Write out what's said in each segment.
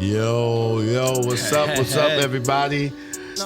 What's up, everybody?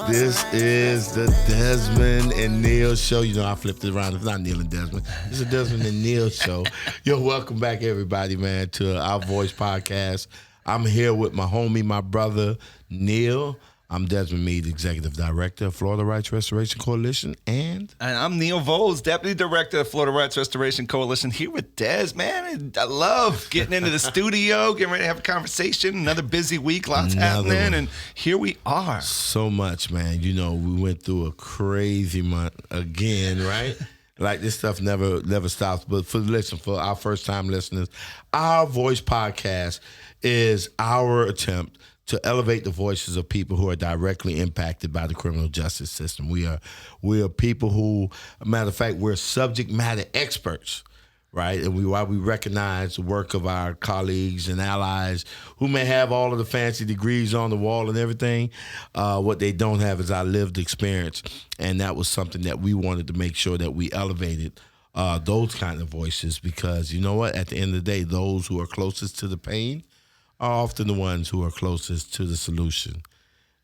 This is the Desmond and Neil show. You know, I flipped it around. It's not Neil and Desmond. It's the Desmond and Neil show. Welcome back, everybody, man, to our Voice podcast. I'm here with my homie, my brother, Neil. I'm Desmond Meade, Executive Director of Florida Rights Restoration Coalition, and I'm Neil Volz, Deputy Director of Florida Rights Restoration Coalition, here with Des, man. I love getting into the studio, getting ready to have a conversation. Another busy week, lots happening, and here we are. So much, man. You know, we went through a crazy month again, right? Like, this stuff never stops. But for our first-time listeners, our Voice podcast is our attempt to elevate the voices of people who are directly impacted by the criminal justice system. We are people who, matter of fact, we're subject matter experts, right? And while we recognize the work of our colleagues and allies who may have all of the fancy degrees on the wall and everything, what they don't have is our lived experience. And that was something that we wanted to make sure that we elevated those kind of voices, because you know what? At the end of the day, those who are closest to the pain are often the ones who are closest to the solution.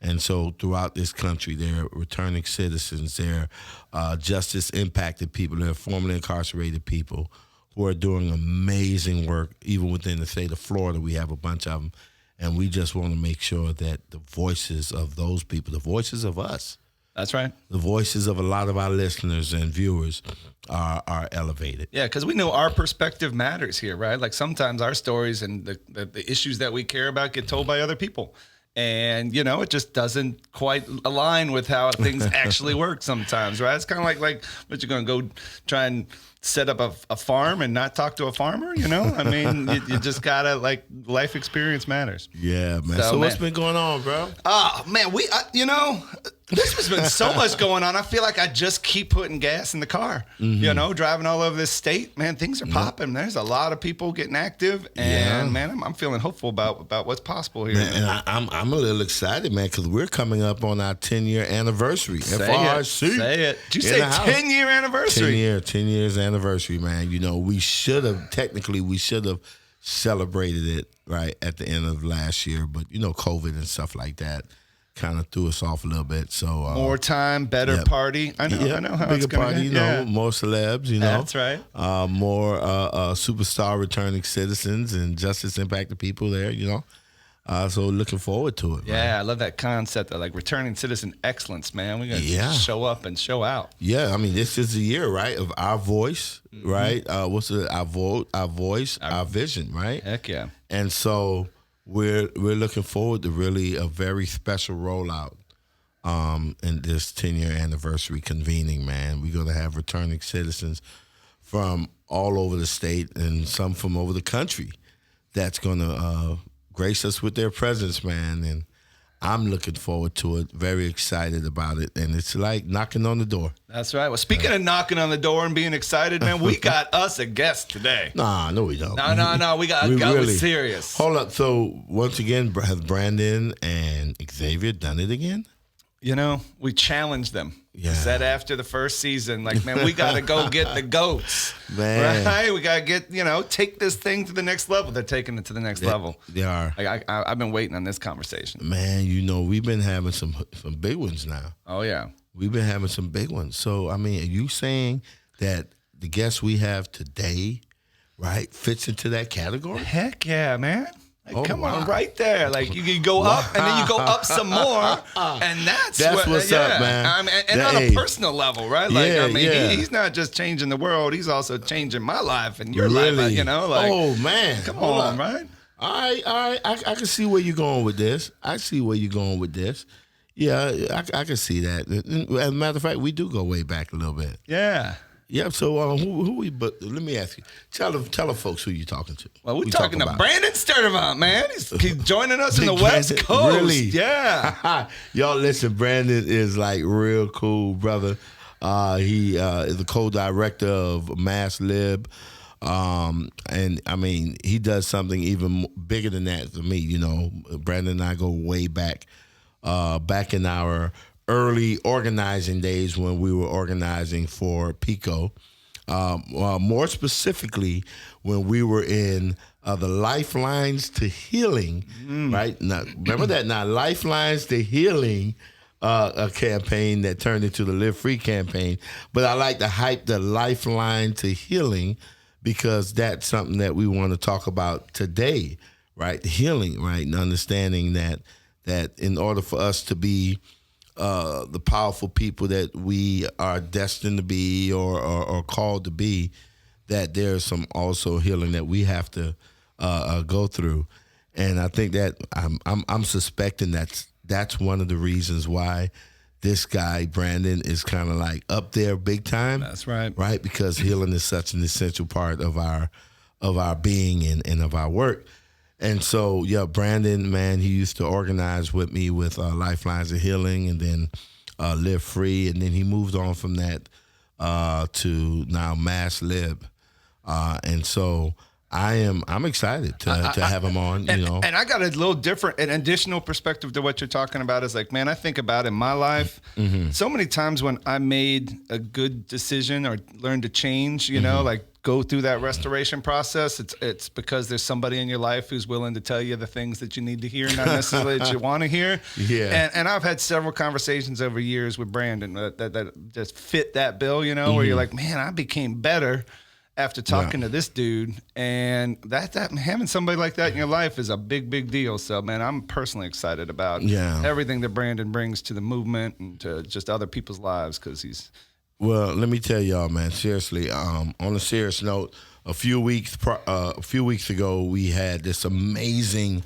And so throughout this country, there are returning citizens, there are justice-impacted people, there are formerly incarcerated people who are doing amazing work. Even within the state of Florida, we have a bunch of them. And we just want to make sure that the voices of those people, the voices of us, that's right, the voices of a lot of our listeners and viewers are elevated. Yeah, because we know our perspective matters here, right? Like, sometimes our stories and the issues that we care about get told by other people. And, you know, it just doesn't quite align with how things actually work sometimes, right? It's kind of like what, you're going to go try and set up a farm and not talk to a farmer, you know? I mean, you just got to, like, life experience matters. Yeah, man. So what's been going on, bro? Man, this has been so much going on. I feel like I just keep putting gas in the car, you know, driving all over this state. Man, things are popping. There's a lot of people getting active, and man, I'm feeling hopeful about what's possible here. Man, and I'm a little excited, man, because we're coming up on our 10-year anniversary. FRC. Say it. Did you say 10-year anniversary? 10 years anniversary, man. You know, we should have celebrated it right at the end of last year, but you know, COVID and stuff like that kind of threw us off a little bit. So more time, better party. I know how bigger it's going party. You know, more celebs. You know, that's right. More superstar returning citizens and justice impacted people there. You know, so looking forward to it. Yeah, man. I love that concept of like returning citizen excellence, man. We gotta show up and show out. Yeah, I mean, this is the year, right, of our voice, right? What's it? Our vote, our voice, our vision, right? Heck yeah. And so we're looking forward to really a very special rollout in this 10-year anniversary convening, man. We're going to have returning citizens from all over the state and some from over the country that's going to grace us with their presence, man. And I'm looking forward to it, very excited about it, and it's like knocking on the door. That's right. Well, speaking of knocking on the door and being excited, man, we got us a guest today. No, we don't. No, we got really serious. Hold up. So, once again, have Brandon and Xavier done it again? You know, we challenged them. Yeah. We said after the first season, like, man, we got to go get the goats. Man. Right? We got to get, take this thing to the next level. They're taking it to the next level. They are. Like, I've been waiting on this conversation. Man, we've been having some big ones now. Oh, yeah. We've been having some big ones. So, I mean, are you saying that the guest we have today, right, fits into that category? Heck yeah, man. Like, come on, right there. Like, you go up, and then you go up some more, and that's what's up, man. I mean, and on a personal level, right? Like, he's not just changing the world; he's also changing my life and your life. Like, oh man, come on, right? All right. I can see where you're going with this. Yeah, I can see that. As a matter of fact, we do go way back a little bit. Yeah. Yeah, so who we? But let me ask you. Tell the folks who you're talking to. Well, we're talking to Brandon Sturdivant, man. He's joining us in the West Coast. Really? Yeah. Y'all listen, Brandon is like real cool, brother. He is the co-director of Mass Lib. And I mean, he does something even bigger than that for me. You know, Brandon and I go way back in our early organizing days when we were organizing for PICO. More specifically, when we were in the Lifelines to Healing, right? Now, remember that now, Lifelines to Healing, a campaign that turned into the Live Free campaign. But I like to hype the Lifeline to Healing because that's something that we want to talk about today, right? Healing, right? And understanding that in order for us to be the powerful people that we are destined to be or called to be, that there's some also healing that we have to go through. And I think that I'm suspecting that's one of the reasons why this guy, Brandon, is kind of like up there big time. That's right. Right? Because healing is such an essential part of our being and of our work. And so, yeah, Brandon, man, he used to organize with me with Lifelines of Healing and then Live Free. And then he moved on from that to now Mass Lib. And so I'm excited to have him on, you know. And I got a little different, an additional perspective to what you're talking about is like, man, I think about in my life, so many times when I made a good decision or learned to change, you know, like go through that restoration process, it's because there's somebody in your life who's willing to tell you the things that you need to hear, not necessarily that you want to hear. Yeah. And I've had several conversations over years with Brandon that just fit that bill, you know, where you're like, man, I became better after talking to this dude, and that having somebody like that in your life is a big deal. So, man, I'm personally excited about everything that Brandon brings to the movement and to just other people's lives because he's. Well, let me tell y'all, man. Seriously, on a serious note, a few weeks ago, we had this amazing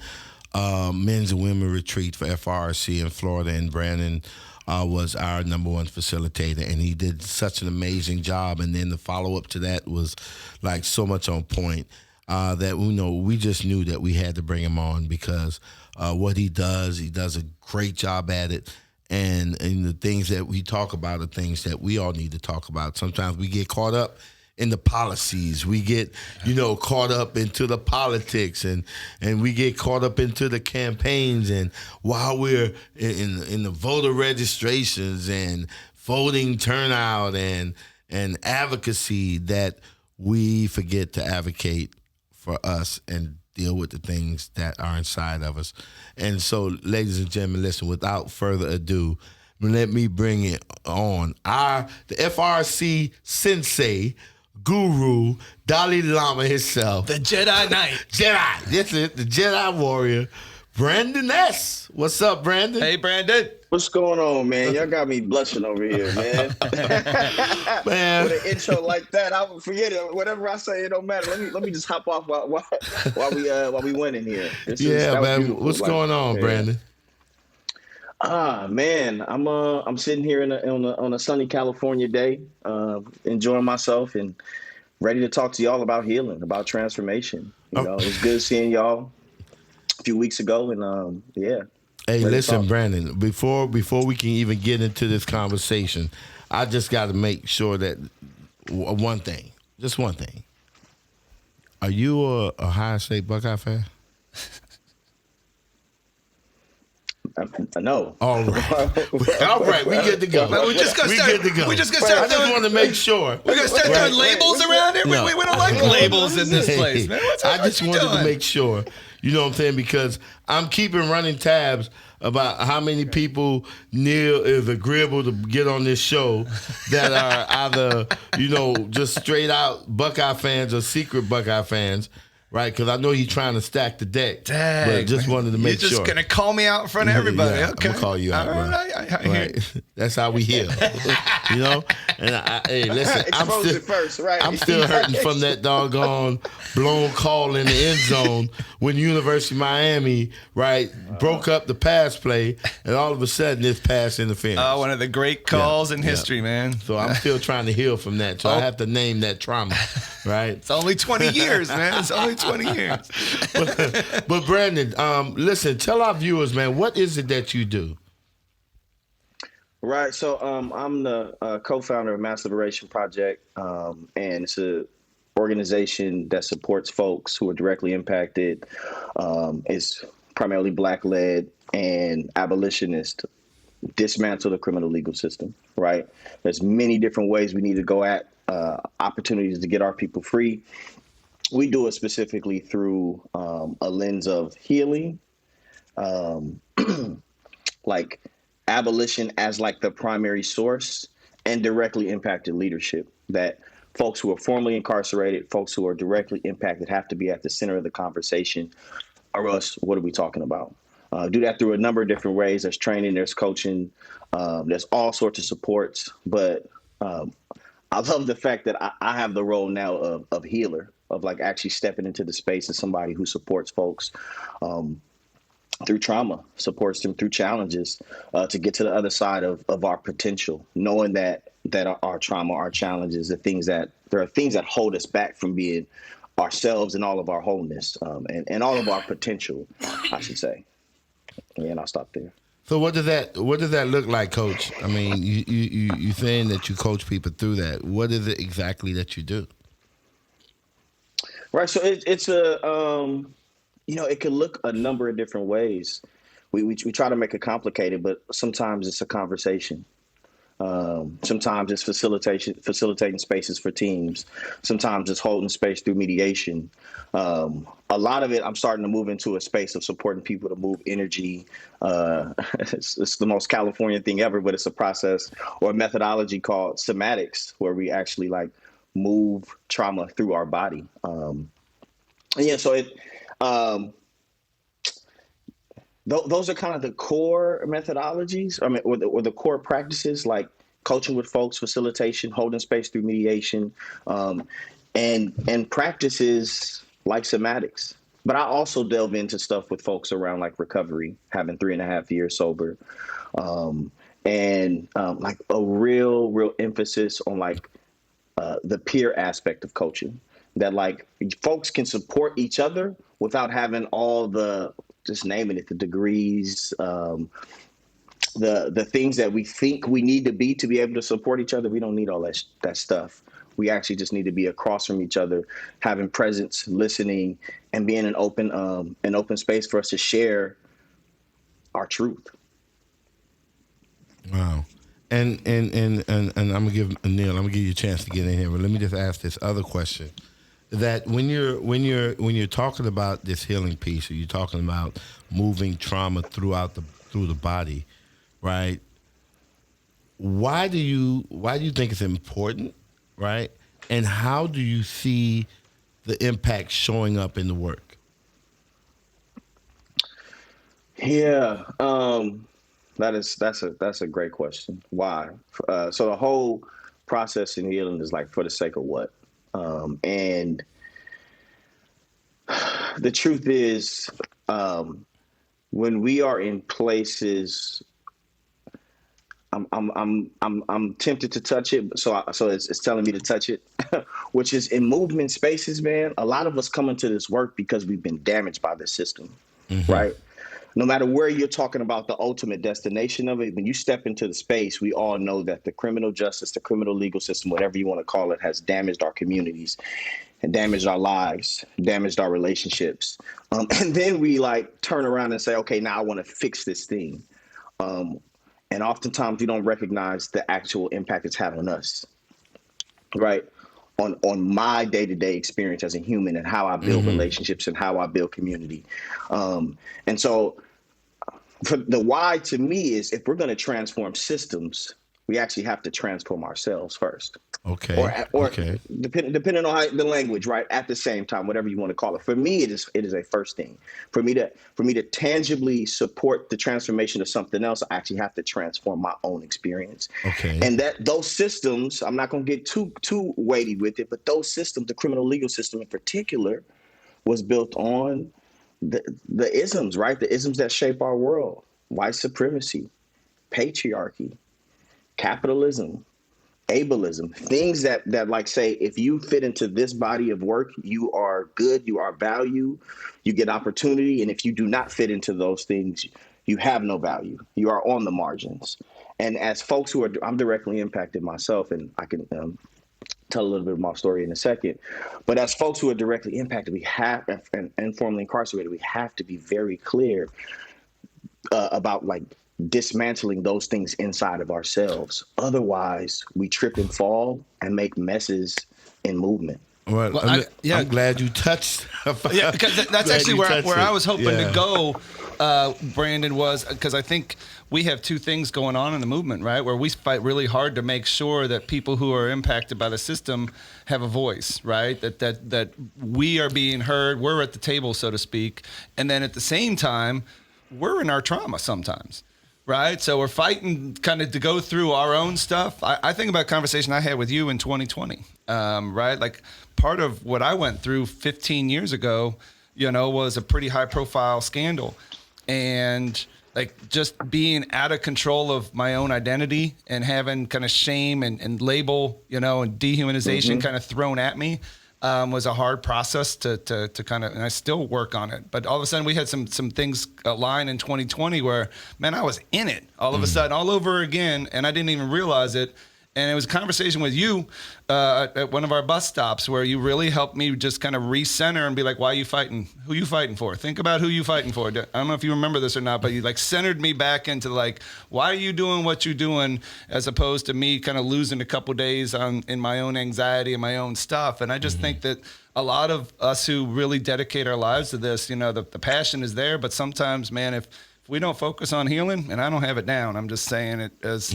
men's and women retreat for FRC in Florida, and Brandon was our number one facilitator, and he did such an amazing job. And then the follow-up to that was like so much on point that we just knew that we had to bring him on because what he does a great job at it. And the things that we talk about are things that we all need to talk about. Sometimes we get caught up in the policies. We get, caught up into the politics and we get caught up into the campaigns. And while we're in the voter registrations and voting turnout and advocacy, that we forget to advocate for us and deal with the things that are inside of us. And so, ladies and gentlemen, listen, without further ado, let me bring it on. The FRC sensei, guru, Dalai Lama himself. The Jedi Knight. Jedi. That's it. The Jedi warrior, Brandon S. What's up, Brandon? Hey, Brandon. What's going on, man? Y'all got me blushing over here, man. Man. With an intro like that, I would forget it. Whatever I say, it don't matter. Let me just hop off while we went in here. Man. What's going on, Brandon? Man, I'm sitting here on a sunny California day, enjoying myself and ready to talk to y'all about healing, about transformation. It was good seeing y'all a few weeks ago, and Hey, listen, Brandon, before we can even get into this conversation, I just got to make sure that just one thing. Are you a Ohio State Buckeye fan? No. All right. We good to go. We just gonna start doing. I just want to make sure. We're gonna start doing labels around here. No. We don't like labels in this place, man. I just wanted to make sure. You know what I'm saying? Because I'm keeping running tabs about how many people Neil is agreeable to get on this show that are either, just straight out Buckeye fans or secret Buckeye fans. Right, because I know he's trying to stack the deck, but just wanted to make sure. You're just going to call me out in front of everybody. Yeah, okay. I'm going to call you out, bro. Right. That's how we heal, And hey, listen, I'm still hurting from that doggone blown call in the end zone when University of Miami, broke up the pass play, and all of a sudden it's pass interference. Oh, one of the great calls in history, man. So I'm still trying to heal from that. So I have to name that trauma, right? It's only 20 years, man. It's only 20 years. But Brandon, listen, tell our viewers, man, what is it that you do? Right. So I'm the co-founder of Mass Liberation Project, and it's a organization that supports folks who are directly impacted. It's primarily Black-led and abolitionist, dismantle the criminal legal system, right? There's many different ways we need to go at opportunities to get our people free. We do it specifically through a lens of healing, um, like abolition as like the primary source, and directly impacted leadership. That folks who are formerly incarcerated, folks who are directly impacted, have to be at the center of the conversation, or else what are we talking about? Do that through a number of different ways. There's training, there's coaching, there's all sorts of supports. But I love the fact that I have the role now of healer, of like actually stepping into the space as somebody who supports folks through trauma, supports them through challenges, to get to the other side of our potential, knowing that our trauma, our challenges, there are things that hold us back from being ourselves and all of our wholeness, and all of our potential, I should say. Yeah, and I'll stop there. So what does that look like, Coach? I mean, you saying that you coach people through that. What is it exactly that you do? Right. So it's a it could look a number of different ways. We try to make it complicated, but sometimes it's a conversation. Sometimes it's facilitating spaces for teams. Sometimes it's holding space through mediation. A lot of it, I'm starting to move into a space of supporting people to move energy. It's the most Californian thing ever, but it's a process or a methodology called somatics, where we actually like move trauma through our body. Those are kind of the core methodologies, I mean, or the core practices, like coaching with folks, facilitation, holding space through mediation, and practices like somatics. But I also delve into stuff with folks around like recovery, having 3.5 years sober, and like a real emphasis on like the peer aspect of coaching, that like folks can support each other without having all the, just naming it, the degrees, the things that we think we need to be able to support each other. We don't need all that stuff. We actually just need to be across from each other, having presence, listening, and being an open space for us to share our truth. Wow. And I'm gonna give Neil, I'm gonna give you a chance to get in here, but let me just ask this other question. That when you're talking about this healing piece, or you're talking about moving trauma through the body, right? Why do you think it's important, right? And how do you see the impact showing up in the work? Yeah, that's a great question. Why? So the whole process in healing is like, for the sake of what? And the truth is, when we are in places, I'm tempted to touch it, so it's telling me to touch it, which is in movement spaces, man. A lot of us come into this work because we've been damaged by the system, right? No matter where you're talking about the ultimate destination of it, when you step into the space, we all know that the criminal justice, the criminal legal system, whatever you want to call it, has damaged our communities and damaged our lives, damaged our relationships. And then we like turn around and say, okay, now I want to fix this thing. And oftentimes we don't recognize the actual impact it's had on us, right? On my day-to-day experience as a human, and how I build relationships and how I build community. And so for the why to me is, if we're going to transform systems, we actually have to transform ourselves first. Okay. Or okay. Depending on the language, right? At the same time, whatever you want to call it. For me, it is a first thing. For me to tangibly support the transformation of something else, I actually have to transform my own experience. Okay. And that those systems, I'm not going to get too weighty with it, but those systems, the criminal legal system in particular, was built on the isms, right? The isms that shape our world: white supremacy, patriarchy, capitalism, ableism, things that like say, if you fit into this body of work, you are good, you are value, you get opportunity. And if you do not fit into those things, you have no value. You are on the margins. And as folks I'm directly impacted myself, and I can tell a little bit of my story in a second. But as folks who are directly impacted, we have, and informally incarcerated, we have to be very clear about like dismantling those things inside of ourselves. Otherwise, we trip and fall and make messes in movement. Well, I'm glad you touched. Yeah, because that's actually where I was hoping to go, Brandon, was because I think we have two things going on in the movement, right? Where we fight really hard to make sure that people who are impacted by the system have a voice, right? That we are being heard, we're at the table, so to speak. And then at the same time, we're in our trauma sometimes. Right. So we're fighting kind of to go through our own stuff. I think about a conversation I had with you in 2020. Right. Like part of what I went through 15 years ago, was a pretty high profile scandal. And like just being out of control of my own identity and having kind of shame and label, and dehumanization kind of thrown at me. Was a hard process to kind of, and I still work on it. But all of a sudden we had some things align in 2020 where, man, I was in it all of a sudden, all over again, and I didn't even realize it. And it was a conversation with you at one of our bus stops where you really helped me just kind of recenter and be like, why are you fighting? Who you fighting for? Think about who you fighting for. I don't know if you remember this or not, but you like centered me back into like, why are you doing what you're doing, as opposed to me kind of losing a couple days in my own anxiety and my own stuff. And I just think that a lot of us who really dedicate our lives to this, the passion is there, but sometimes, man, if we don't focus on healing, and I don't have it down, I'm just saying it as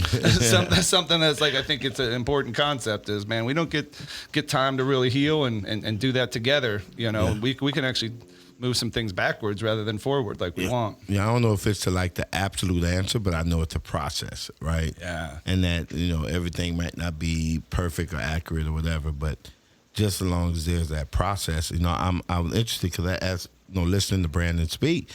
something that's like, I think it's an important concept is, man, we don't get time to really heal and do that together. We can actually move some things backwards rather than forward like we want. Yeah, I don't know if it's like the absolute answer, but I know it's a process, right? Yeah. And that, everything might not be perfect or accurate or whatever, but just as long as there's that process, I'm interested because as listening to Brandon speak,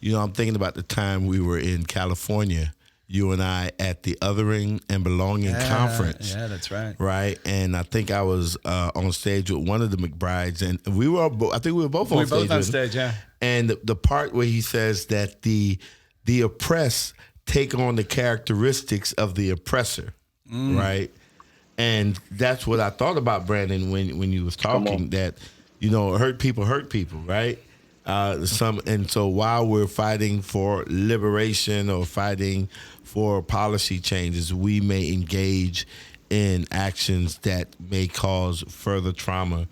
I'm thinking about the time we were in California, you and I, at the Othering and Belonging Conference. Yeah, that's right. Right, and I think I was on stage with one of the McBrides, and we were. I think we were both on stage. We were both on stage, yeah. And the part where he says that the oppressed take on the characteristics of the oppressor, right? And that's what I thought about, Brandon, when you was talking, that hurt people, right? And so while we're fighting for liberation or fighting for policy changes, we may engage in actions that may cause further trauma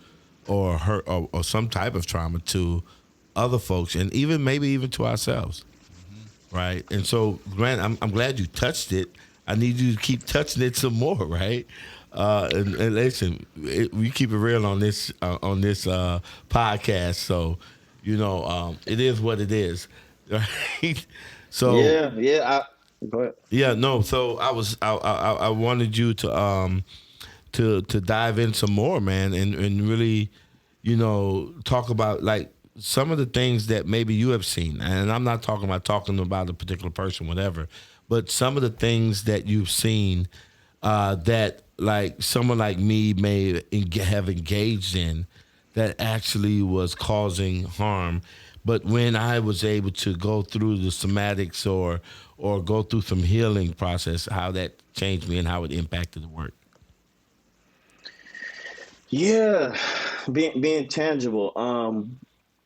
or hurt or some type of trauma to other folks, and maybe even to ourselves, right? And so, Grant, I'm glad you touched it. I need you to keep touching it some more, right? And listen, we keep it real on this podcast, so. It is what it is, right? So go ahead. Yeah, no. So I wanted you to dive in some more, man, and really, talk about like some of the things that maybe you have seen, and I'm not talking about a particular person, whatever, but some of the things that you've seen that like someone like me may have engaged in. That actually was causing harm. But when I was able to go through the somatics or go through some healing process, how that changed me and how it impacted the work. Yeah, being tangible.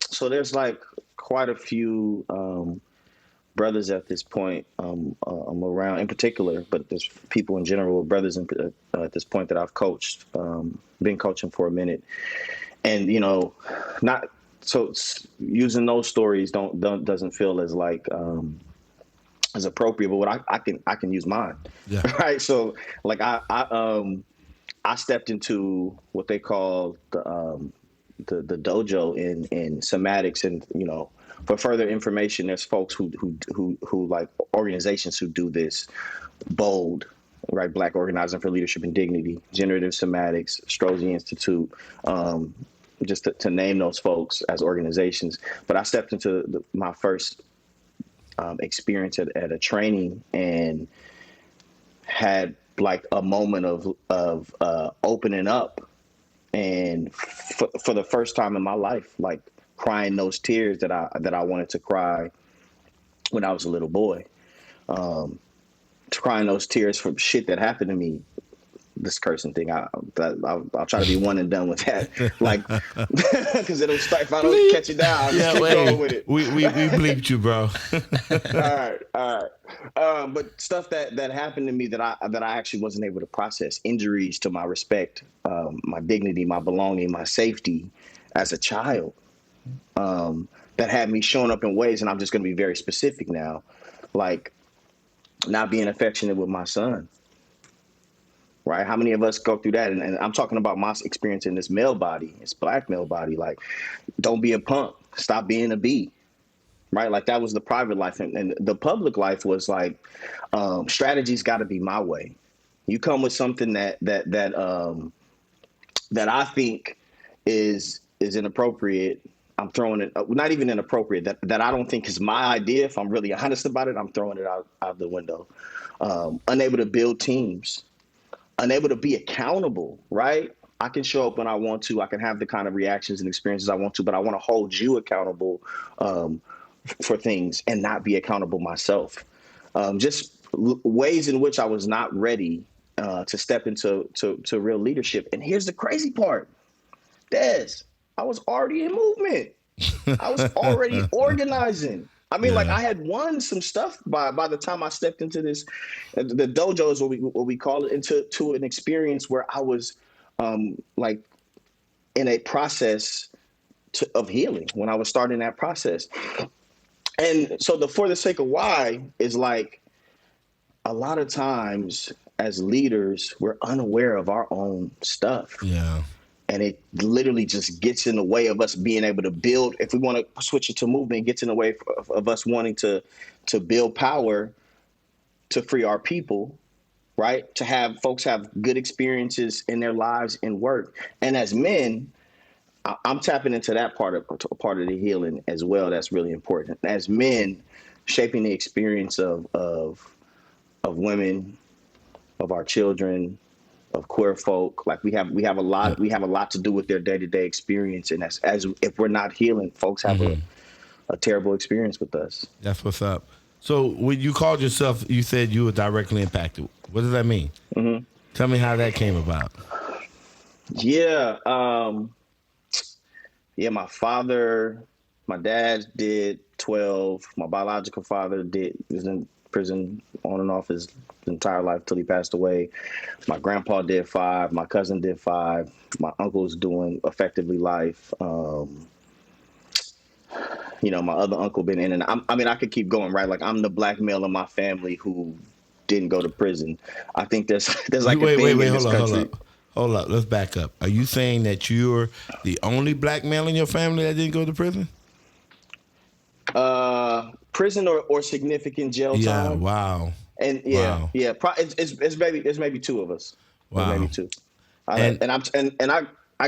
So there's like quite a few brothers at this point around in particular, but there's people in general, brothers at this point that I've coached, been coaching for a minute. And not so using those stories doesn't feel as like as appropriate, but what I can use mine, right? So like I stepped into what they call the dojo in somatics, and for further information, there's folks who like organizations who do this. BOLD, right? Black Organizing for Leadership and Dignity, Generative Somatics, Strozzi Institute, just to name those folks as organizations. But I stepped into my first experience at a training and had like a moment of opening up, and for the first time in my life, like crying those tears that I wanted to cry when I was a little boy, crying those tears from shit that happened to me this cursing thing. I'll try to be one and done with that. Like, because it'll start if I don't catch it down. I'll just keep going with it. We bleeped you, bro. All right. But stuff that happened to me that I actually wasn't able to process. Injuries to my respect, my dignity, my belonging, my safety as a child. That had me showing up in ways, and I'm just going to be very specific now, like not being affectionate with my son. Right? How many of us go through that? And I'm talking about my experience in this male body, this black male body. Like, don't be a punk. Stop being a bee. Right? Like, that was the private life. And the public life was like, strategy's got to be my way. You come with something that I think is inappropriate. I'm throwing it, not even inappropriate, that I don't think is my idea. If I'm really honest about it, I'm throwing it out the window. Unable to build teams, unable to be accountable, right? I can show up when I want to. I can have the kind of reactions and experiences I want to, but I want to hold you accountable for things and not be accountable myself. Just ways in which I was not ready to step into real leadership. And here's the crazy part, Des. I was already in movement. I was already organizing. I mean, like, I had won some stuff by the time I stepped into this, the dojo is what we call it, into an experience where I was like in a process of healing when I was starting that process. And so for the sake of why is like, a lot of times as leaders, we're unaware of our own stuff. Yeah. And it literally just gets in the way of us being able to build. If we want to switch it to movement, it gets in the way of us wanting to build power to free our people, right? To have folks have good experiences in their lives and work. And as men, I'm tapping into that part of the healing as well. That's really important. As men, shaping the experience of women, of our children, of queer folk, like we have a lot to do with their day-to-day experience, and as if we're not healing, folks have a terrible experience with us. That's what's up. So when you called yourself, you said you were directly impacted. What does that mean? Mm-hmm. Tell me how that came about. Yeah, my dad did 12. My biological father was in prison on and off his entire life till he passed away. My grandpa did 5. My cousin did 5. My uncle's doing effectively life. My other uncle been in, and I could keep going, right? Like, I'm the black male in my family who didn't go to prison. I think there's like a thing in this country. Hold up. Let's back up. Are you saying that you're the only black male in your family that didn't go to prison? Prison or significant jail time. Yeah. Wow. And it's maybe 2 of us. Wow. Maybe 2. I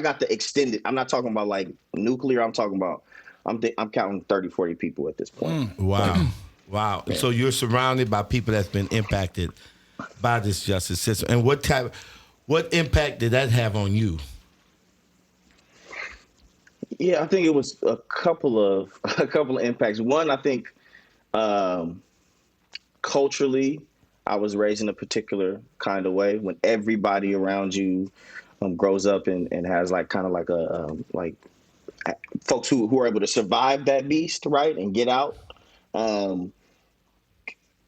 got the extended. I'm not talking about like nuclear. I'm talking about I'm counting 30, 40 people at this point. Wow. Wow. Yeah. So you're surrounded by people that's been impacted by this justice system. And what impact did that have on you? Yeah, I think it was a couple of impacts. One, I think culturally, I was raised in a particular kind of way. When everybody around you grows up and has like kind of like a like folks who are able to survive that beast, right, and get out,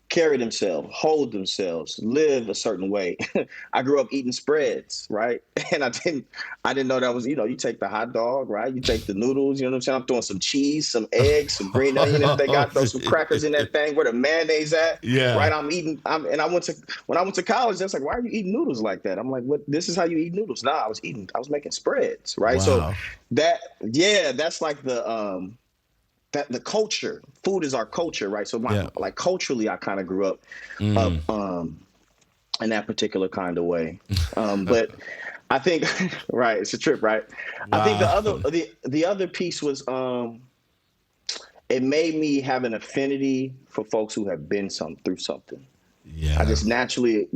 carry themselves, hold themselves, live a certain way. I grew up eating spreads, right? And I didn't know that was, you take the hot dog, right? You take the noodles, you know what I'm saying? I'm throwing some cheese, some eggs, some green onion if they got, throw some crackers in that thing, where the mayonnaise at. Yeah. Right? when I went to college, that's like, why are you eating noodles like that? I'm like, what, this is how you eat noodles? Nah, I was making spreads, right? Wow. So that's like the culture. Food is our culture, right? So like culturally, I kind of grew up in that particular kind of way. But I think right, it's a trip, right? Wow. I think the other piece was it made me have an affinity for folks who have been through something. Yeah. I just naturally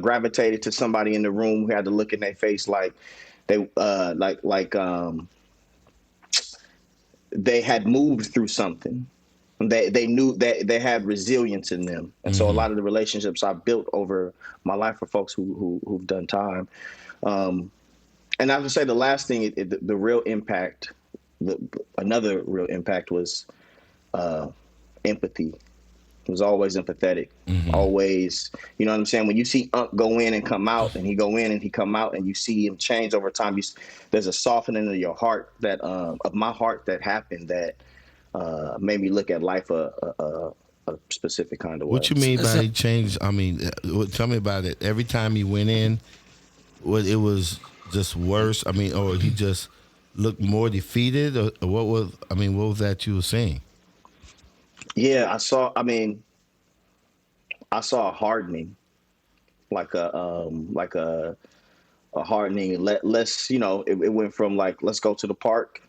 gravitated to somebody in the room who had to look in their face like they they had moved through something. They knew that they had resilience in them, and so a lot of the relationships I built over my life are folks who've done time. And I would say the last thing, the real impact, another real impact was empathy. He was always empathetic, always, you know what I'm saying? When you see Unc go in and come out, and he go in and he come out, and you see him change over time, there's a softening of your heart of my heart that happened that made me look at life a specific kind of way. What you mean by he changed? I mean, tell me about it. Every time he went in, it was just worse? I mean, or he just looked more defeated? Or what was that you were saying? Yeah, I saw a hardening, like a hardening. Let's, it went from like, let's go to the park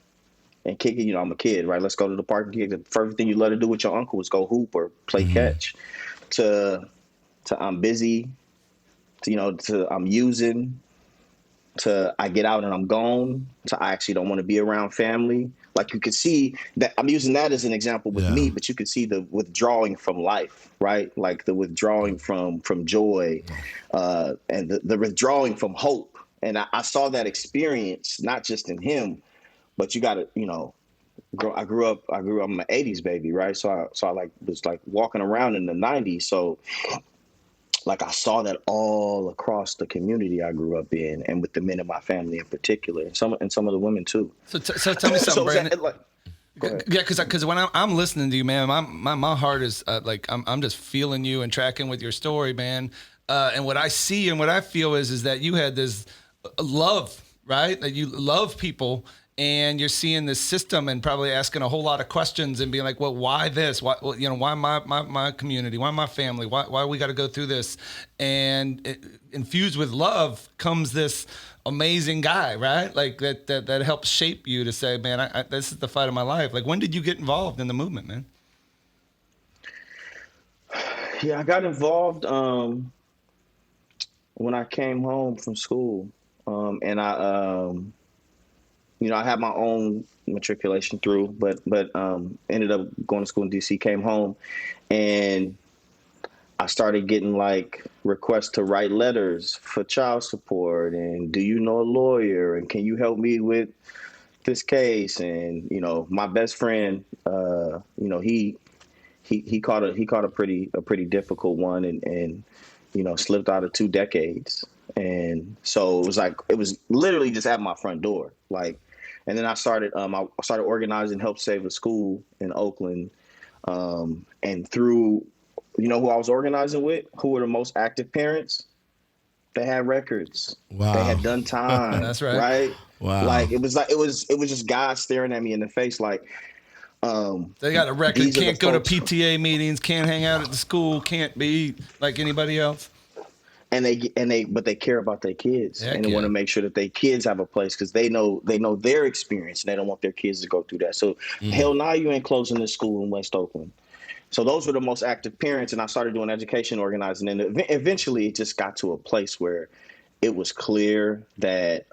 and kick it. I'm a kid, right? Let's go to the park and kick it. The first thing you love to do with your uncle was go hoop or play catch. To I'm busy. To I'm using. To I get out and I'm gone. To I actually don't want to be around family. Like you could see that I'm using that as an example with me, but you could see the withdrawing from life, right? Like the withdrawing from joy, and the withdrawing from hope. And I saw that experience not just in him, but you got to, I grew up. I'm an '80s baby, right? So I was walking around in the '90s. So I saw that all across the community I grew up in, and with the men in my family in particular, and some of the women too. So tell me something, Brandon. Yeah, because when I'm listening to you, man, my heart is I'm just feeling you and tracking with your story, man. And what I see and what I feel is that you had this love, right? That you love people. And you're seeing this system and probably asking a whole lot of questions and being like, well, why this? Why my community? Why my family? Why we got to go through this? And infused with love comes this amazing guy, right? Like that helps shape you to say, man, this is the fight of my life. Like, when did you get involved in the movement, man? Yeah, I got involved when I came home from school, and I had my own matriculation through, but ended up going to school in DC, came home, and I started getting requests to write letters for child support, and do you know a lawyer, and can you help me with this case? And my best friend, he caught a pretty difficult one, and slipped out of 2 decades. And so it was literally just at my front door, and then I started organizing Help Save a School in Oakland, and through, who I was organizing with, who were the most active parents? They had records. Wow. They had done time. That's right. Right. Wow. It was just God staring at me in the face, they got a record. Can't go to PTA meetings. Can't hang out at the school. Can't be like anybody else. But they care about their kids. Heck, and they want to make sure that their kids have a place, because they know their experience, and they don't want their kids to go through that. So hell, now you ain't closing this school in West Oakland. So those were the most active parents, and I started doing education organizing, and eventually it just got to a place where it was clear that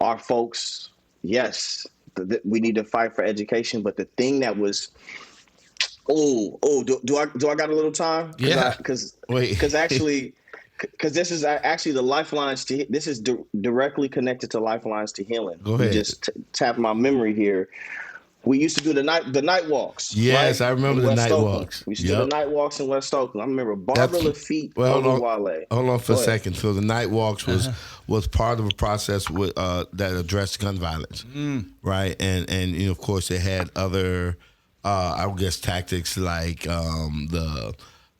our folks, yes, we need to fight for education, but the thing that was do I got a little time? Yeah. Because this is actually the lifelines to. This is directly connected to lifelines to healing. Go ahead. You just tap my memory here. We used to do the night walks. Yes, right? I remember the night walks. We used to do the night walks in West Oakland. I remember Barbara Lafitte, Wale. Hold on for a second. So the night walks was part of a process that addressed gun violence, right? And of course they had other, I guess, tactics like the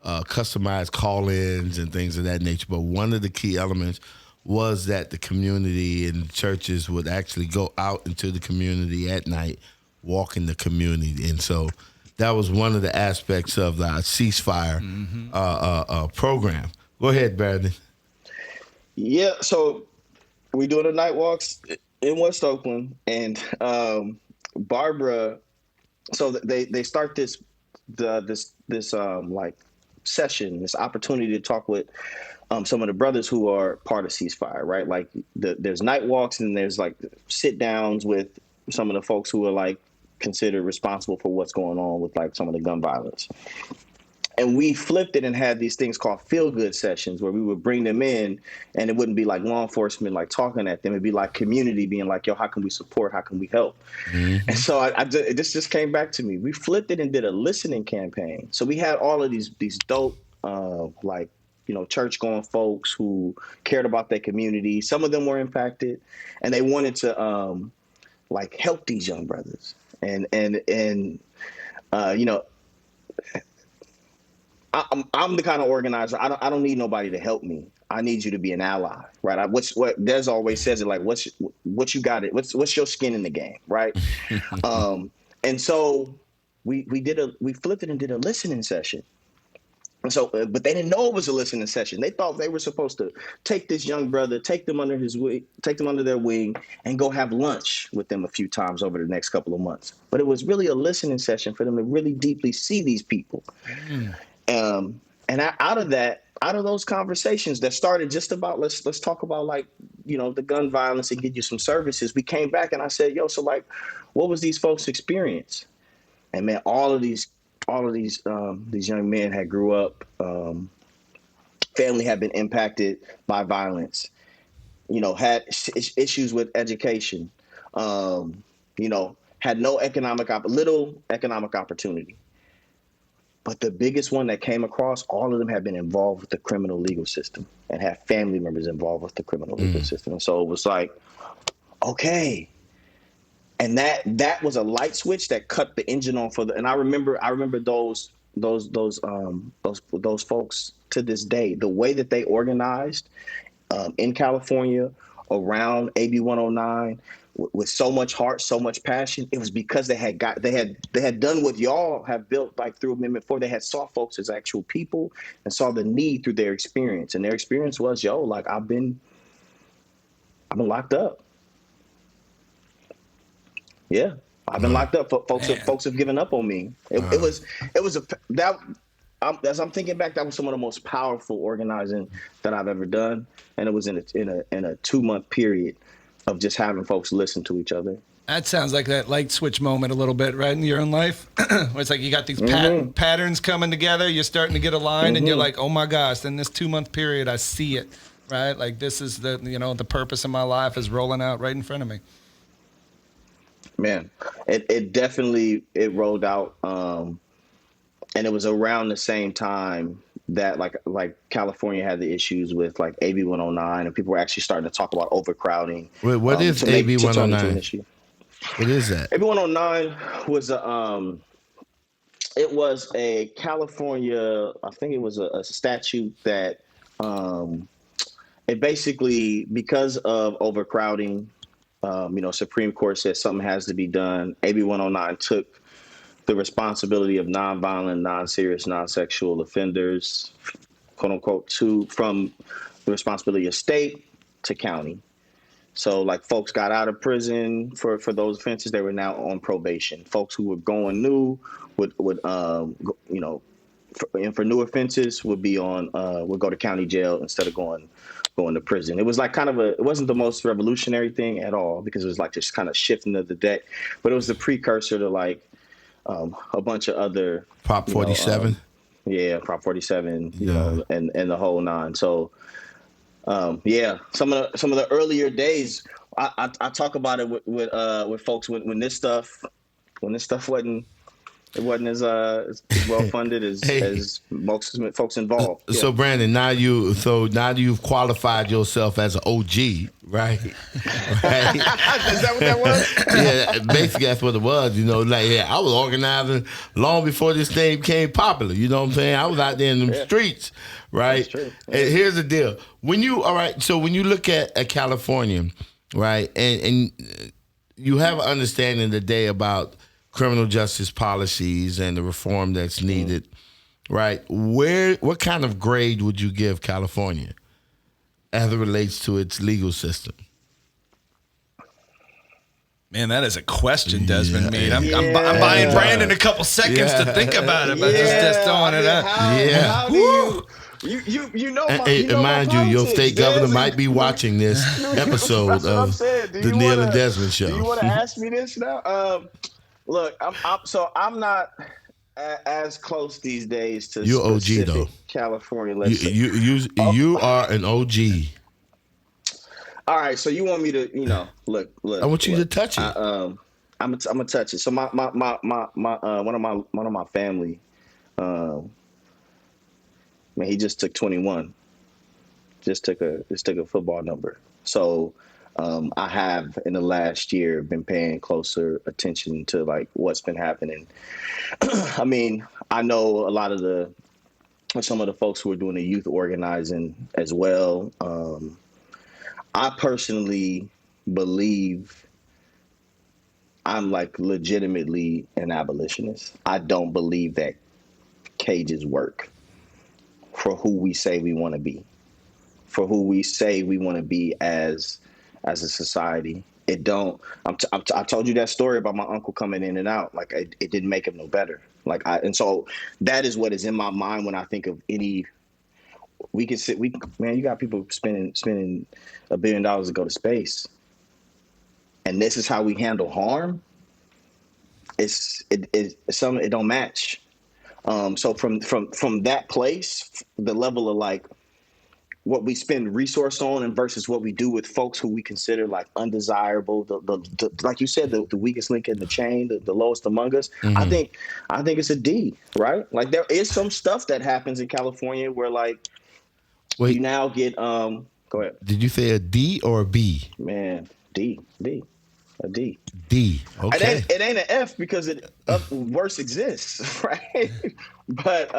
customized call-ins and things of that nature. But one of the key elements was that the community and churches would actually go out into the community at night, walk in the community. And so that was one of the aspects of the ceasefire program. Go ahead, Brandon. Yeah, so we doing the night walks in West Oakland, and Barbara. So they start this session, this opportunity to talk with some of the brothers who are part of ceasefire, right? There's night walks, and there's sit downs with some of the folks who are considered responsible for what's going on with like some of the gun violence. And we flipped it and had these things called feel-good sessions where we would bring them in, and it wouldn't be like law enforcement like talking at them. It'd be like community being like, yo, how can we support? How can we help? Mm-hmm. And so this just came back to me. We flipped it and did a listening campaign. So we had all of these dope like, you know, church-going folks who cared about their community. Some of them were impacted, and they wanted to like help these young brothers. And you know, I'm the kind of organizer. I don't need nobody to help me. I need you to be an ally, right? What Des always says it like, what you got it? What's your skin in the game, right? And so we flipped it and did a listening session. And so, but they didn't know it was a listening session. They thought they were supposed to take this young brother, take them under their wing, and go have lunch with them a few times over the next couple of months. But it was really a listening session for them to really deeply see these people. And out of those conversations that started just about let's talk about like, you know, the gun violence and get you some services, we came back and I said, yo, so like, what was these folks' experience? And man, all of these young men had grew up, family had been impacted by violence, you know, had issues with education, you know, had little economic opportunity. But the biggest one that came across, all of them had been involved with the criminal legal system and had family members involved with the criminal legal system. And so it was like, okay. And that was a light switch that cut the engine on and I remember those folks to this day, the way that they organized in California around AB 109 with so much heart, so much passion. It was because they had done what y'all have built like through Amendment 4. They had saw folks as actual people and saw the need through their experience. And their experience was, yo, like I've been locked up. Yeah, I've been locked up. Folks have given up on me. As I'm thinking back, that was some of the most powerful organizing that I've ever done, and it was in a 2-month period of just having folks listen to each other. That sounds like that light switch moment a little bit, right, in your own life, where it's like you got these patterns coming together. You're starting to get aligned, and you're like, oh my gosh! In this 2-month period, I see it, right? Like this is the purpose of my life is rolling out right in front of me. Man, it definitely rolled out, and it was around the same time that like California had the issues with like AB 109, and people were actually starting to talk about overcrowding. Wait, what is AB 109? What is that? AB 109 was it was a California, I think it was a statute that it basically, because of overcrowding, Supreme Court said something has to be done. AB 109 took the responsibility of nonviolent, non-serious, non-sexual offenders, quote unquote, from the responsibility of state to county. So like folks got out of prison for those offenses, they were now on probation. Folks who were going new would for new offenses would go to county jail instead of going to prison. It was like it wasn't the most revolutionary thing at all, because it was like just kind of shifting of the deck, but it was the precursor to like a bunch of other Prop 47. Prop 47, and the whole nine. So some of the earlier days, I talk about it with folks when this stuff wasn't as well funded as most folks involved. So Brandon, now you've qualified yourself as an OG, right? Is that what that was? Yeah, basically that's what it was. I was organizing long before this thing became popular. You know what I'm saying? I was out there in the streets, right? That's true. Yeah. And here's the deal: when you look at California, right, and you have an understanding today about criminal justice policies and the reform that's needed, right? What kind of grade would you give California as it relates to its legal system? Man, that is a question, Desmond. Meade. I'm buying Brandon a couple seconds to think about it, but just throwing it out. How do you mind you, your state governor might be watching this episode of the Neil and Desmond Show. Do you want to ask me this now? Look, I'm not as close these days to You're OG specific though. California. You Let's say. you are an OG. All right, so you want me to, I want you to touch it. I'm gonna touch it. So my one of my family, man, he just took 21. Just took a football number. So I have in the last year been paying closer attention to like what's been happening. I mean, I know a lot of some of the folks who are doing the youth organizing as well. I personally believe I'm like legitimately an abolitionist. I don't believe that cages work for who we say we want to be, for who we say we want to be as a society. It don't. I told you that story about my uncle coming in and out. Like it didn't make him no better. And so that is what is in my mind when I think of any. Man, you got people spending $1 billion to go to space, and this is how we handle harm. It don't match. So from that place, the level of like what we spend resource on and versus what we do with folks who we consider like undesirable, the like you said, the weakest link in the chain, the lowest among us. Mm-hmm. I think it's a D, right? Like there is some stuff that happens in California where like you now get go ahead. Did you say a D or a B? Man, D. A D. D. Okay. It ain't an F because worse exists, right? But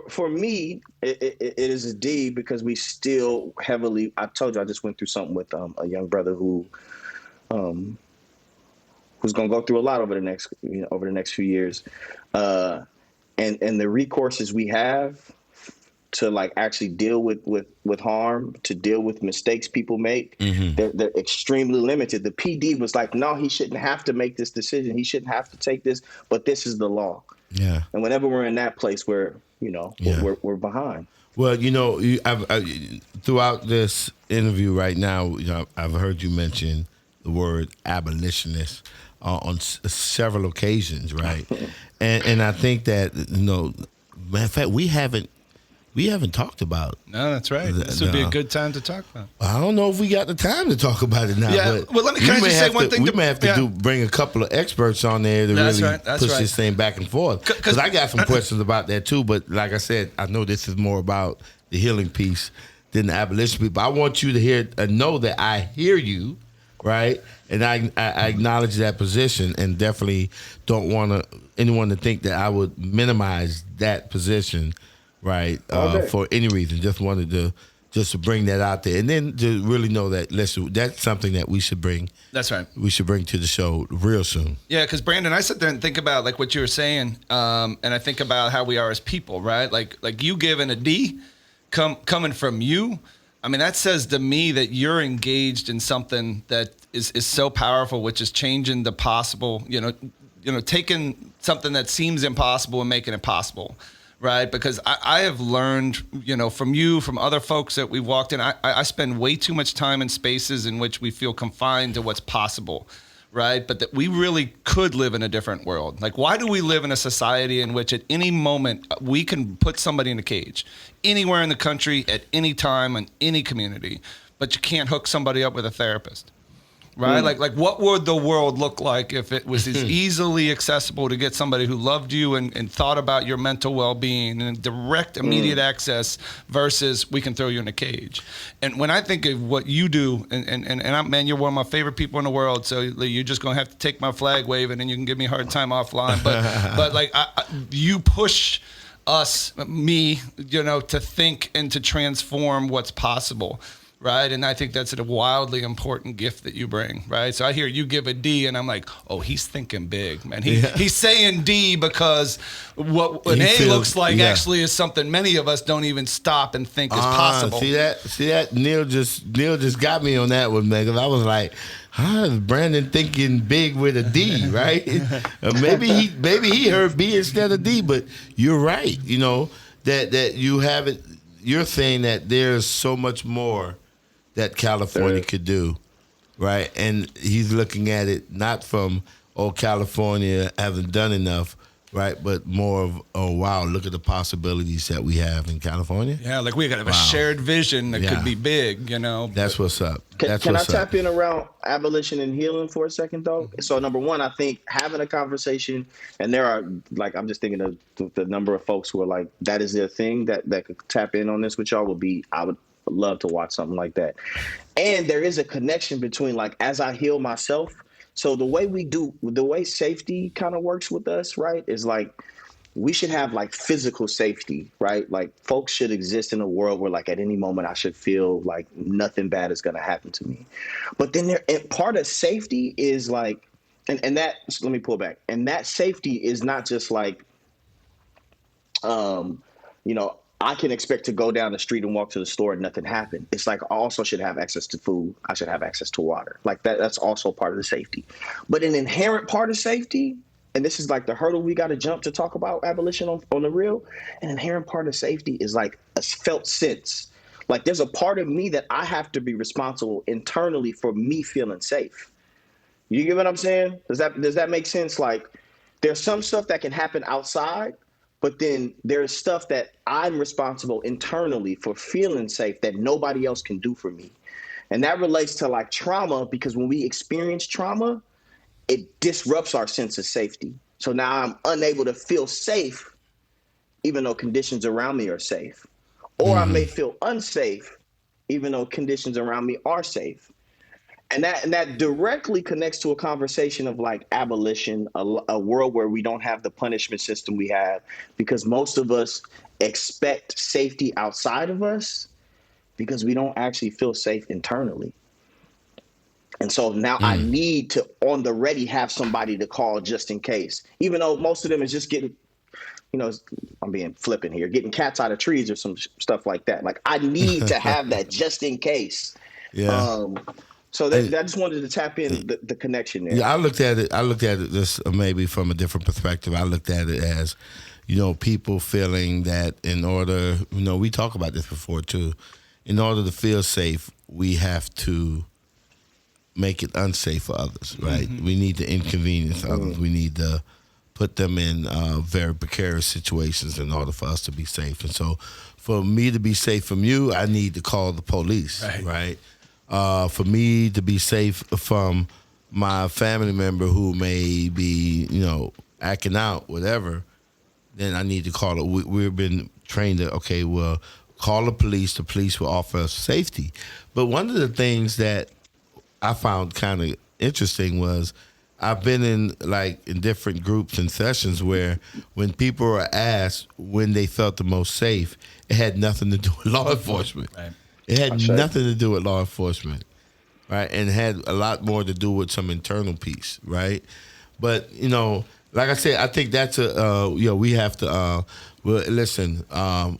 for me, it is a D because we still heavily. I told you I just went through something with a young brother who's going to go through a lot over the next few years, and the recourses we have to like actually deal with harm, to deal with mistakes people make, mm-hmm. they're extremely limited. The PD was like, no, he shouldn't have to make this decision. He shouldn't have to take this, but this is the law. Yeah. And whenever we're in that place where, we're behind. Well, throughout this interview right now, I've heard you mention the word abolitionist on several occasions, right? and I think that, matter of fact, we haven't talked about. No, that's right. This would be a good time to talk about. I don't know if we got the time to talk about it now. Yeah. But well, let me just say one thing. We may have to bring a couple of experts on there to really push this thing back and forth. Because I got some questions about that too. But like I said, I know this is more about the healing piece than the abolition piece. But I want you to know that I hear you, right? And I acknowledge that position, and definitely don't want anyone to think that I would minimize that position. Right, for any reason. Just wanted to bring that out there, and then to really know that that's something that we should bring. That's right. We should bring to the show real soon. Yeah, because Brandon, I sit there and think about like what you were saying, and I think about how we are as people, right? Like you giving a D, coming from you. I mean, that says to me that you're engaged in something that is so powerful, which is changing the possible. Taking something that seems impossible and making it possible. Right, because I have learned, from you, from other folks that we've walked in, I spend way too much time in spaces in which we feel confined to what's possible, right? But that we really could live in a different world. Like, why do we live in a society in which at any moment we can put somebody in a cage, anywhere in the country, at any time, in any community, but you can't hook somebody up with a therapist? Right? Like what would the world look like if it was as easily accessible to get somebody who loved you and thought about your mental well-being and direct, immediate access versus we can throw you in a cage? And when I think of what you do, and man, you're one of my favorite people in the world, so you're just going to have to take my flag waving and you can give me a hard time offline. But like you push me, to think and to transform what's possible. Right. And I think that's a wildly important gift that you bring. Right. So I hear you give a D and I'm like, oh, he's thinking big, man. He's saying D because what an A looks like actually is something many of us don't even stop and think is possible. See that? Neil just got me on that one, man. Because I was like, is Brandon thinking big with a D, right? maybe he heard B instead of D, but you're right. That you have it. You're saying that there's so much more that California could do, right? And he's looking at it not from oh, California haven't done enough, right? But more of, oh, wow, look at the possibilities that we have in California. Yeah, like we got to have a shared vision that could be big, you know. That's what's up. Can I tap in around abolition and healing for a second, though? So, number one, I think having a conversation, and there are, like, I'm just thinking of the number of folks who are like, that is their thing, that could tap in on this with y'all I would love to watch something like that. And there is a connection between, like, as I heal myself. So the way safety kind of works with us, right, is like we should have like physical safety, right? Like folks should exist in a world where like at any moment I should feel like nothing bad is going to happen to me. But then part of safety is like, and that, let me pull back. And that safety is not just like, I can expect to go down the street and walk to the store and nothing happen. It's like I also should have access to food. I should have access to water. Like that's also part of the safety. But an inherent part of safety, and this is like the hurdle we got to jump to talk about abolition on the real, an inherent part of safety is like a felt sense. Like there's a part of me that I have to be responsible internally for me feeling safe. You get what I'm saying? Does that make sense? Like there's some stuff that can happen outside, but then there's stuff that I'm responsible internally for feeling safe that nobody else can do for me. And that relates to like trauma, because when we experience trauma, it disrupts our sense of safety. So now I'm unable to feel safe, even though conditions around me are safe. Or I may feel unsafe, even though conditions around me are safe. And that directly connects to a conversation of like abolition, a world where we don't have the punishment system we have, because most of us expect safety outside of us because we don't actually feel safe internally. And so now I need to on the ready have somebody to call just in case, even though most of them is just getting, I'm being flippant here, getting cats out of trees or some stuff like that. Like I need to have that just in case. Yeah. So I just wanted to tap in the connection there. Yeah, I looked at it just maybe from a different perspective. I looked at it as, people feeling that in order, we talk about this before too, in order to feel safe, we have to make it unsafe for others, right? Mm-hmm. We need to inconvenience others. We need to put them in very precarious situations in order for us to be safe. And so for me to be safe from you, I need to call the police, right? For me to be safe from my family member who may be, acting out, whatever, then I need to call it. We've been trained to, call the police. The police will offer us safety. But one of the things that I found kind of interesting was I've been in different groups and sessions where when people are asked when they felt the most safe, it had nothing to do with law enforcement. Right. It had nothing to do with law enforcement, right? And it had a lot more to do with some internal piece, right? But, like I said, I think that's we have to, listen,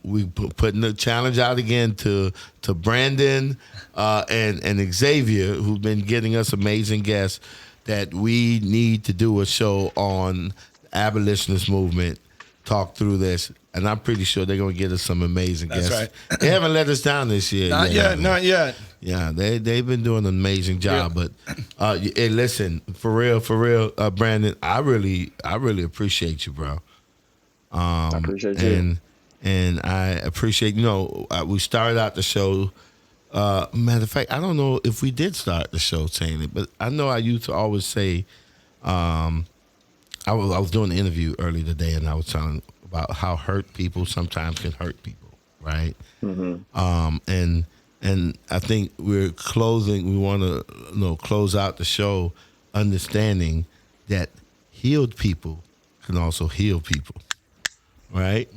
we putting the challenge out again to Brandon and Xavier, who've been getting us amazing guests, that we need to do a show on the abolitionist movement, talk through this. And I'm pretty sure they're going to get us some amazing guests. That's right. They haven't let us down this year. Not yet. Yeah, they've been doing an amazing job. Yeah. But hey, listen, for real, Brandon, I really appreciate you, bro. I appreciate you. And I appreciate, we started out the show. Matter of fact, I don't know if we did start the show saying it, but I know I used to always say, I was doing an interview earlier today, and I was telling about how hurt people sometimes can hurt people, right? Mm-hmm. And I think we're closing. We want to close out the show, understanding that healed people can also heal people, right?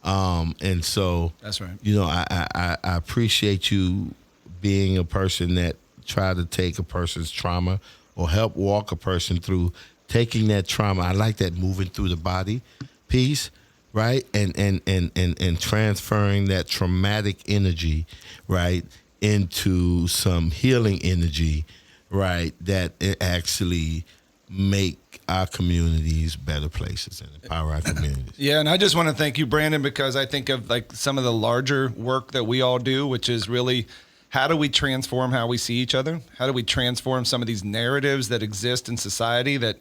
And so that's right. I appreciate you being a person that try to take a person's trauma or help walk a person through taking that trauma. I like that moving through the body piece, right? And transferring that traumatic energy, right, into some healing energy, right, that it actually make our communities better places and empower our communities. Yeah, and I just want to thank you, Brandon, because I think of some of the larger work that we all do, which is really how do we transform how we see each other? How do we transform some of these narratives that exist in society that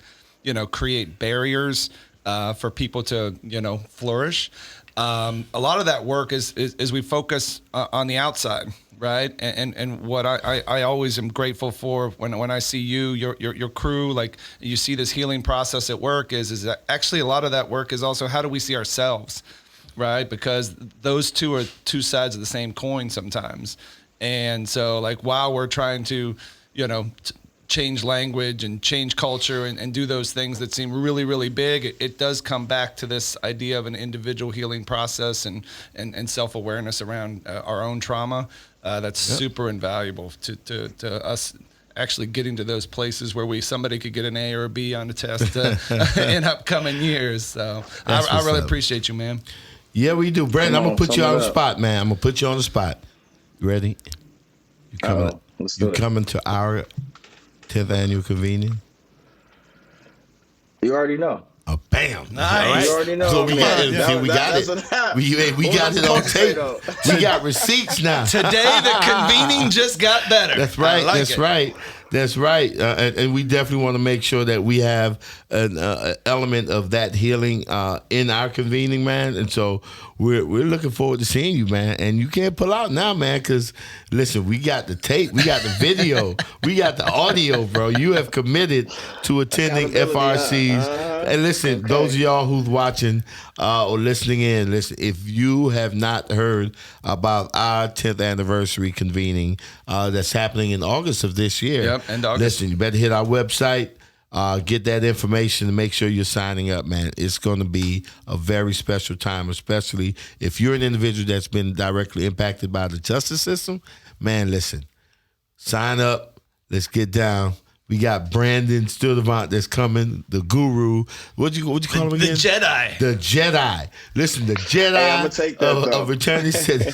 create barriers for people to, flourish. A lot of that work is we focus on the outside, right? And what I always am grateful for when I see your crew, like you see this healing process at work is that actually a lot of that work is also how do we see ourselves, right? Because those two are two sides of the same coin sometimes. And so like while we're trying to, change language and change culture and do those things that seem really, really big, it does come back to this idea of an individual healing process and self-awareness around our own trauma. That's super invaluable to us actually getting to those places where somebody could get an A or a B on the test in upcoming years. So I really appreciate you, man. Yeah, we do. Brandon, I'm going to put you on the spot, man. I'm going to put you on the spot. You ready? You coming to our 10th annual convening? You already know. Oh, bam. Nice. Right. You already know. So we got it. We got it on tape. We got receipts now. Today, the convening just got better. That's right. That's right. And we definitely want to make sure that we have an element of that healing in our convening, man. And so we're looking forward to seeing you, man. And you can't pull out now, man, because, listen, we got the tape, we got the video, we got the audio, bro. You have committed to attending FRCs. And listen, those of y'all who's watching or listening in, listen, if you have not heard about our 10th anniversary convening that's happening in August of this year, Yep, and August. Listen, you better hit our website, get that information, and make sure you're signing up, man. It's going to be a very special time, especially if you're an individual that's been directly impacted by the justice system. Man, listen, sign up. Let's get down. We got Brandon Sturdivant that's coming, the guru. What'd you call him again? The Jedi. The Jedi. Listen, the Jedi I'm gonna take that, of Returning City.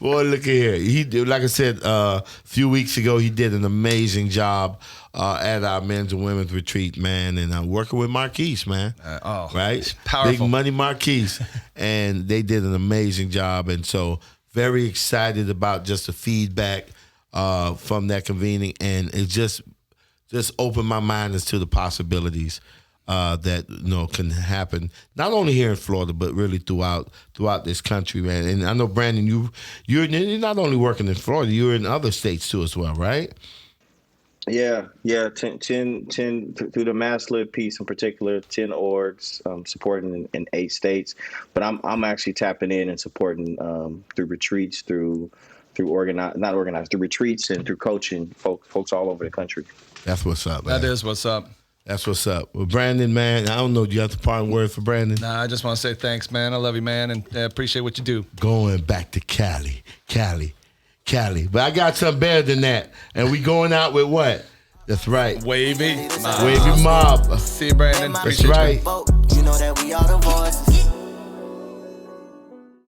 Boy, look at here. He did, like I said, a few weeks ago, he did an amazing job at our men's and women's retreat, man, and working with Marquise, man. Right? Powerful. Big Money Marquise. And they did an amazing job. And so very excited about just the feedback from that convening, and it just opened my mind as to the possibilities that can happen not only here in Florida but really throughout this country, man. And I know, Brandon, you're not only working in Florida, you're in other states too as well, right? Yeah. 10 through the Mass Live piece in particular, 10 orgs supporting in 8 states. But I'm actually tapping in and supporting through retreats, through retreats and through coaching folks all over the country. That's what's up, man. That is what's up. That's what's up. Well, Brandon, man, I don't know. Do you have the parting word for Brandon? Nah, I just want to say thanks, man. I love you, man, and I appreciate what you do. Going back to Cali. But I got something better than that. And we going out with what? That's right. Wavy Mob. See you, Brandon. That's right. You know that we are the voices.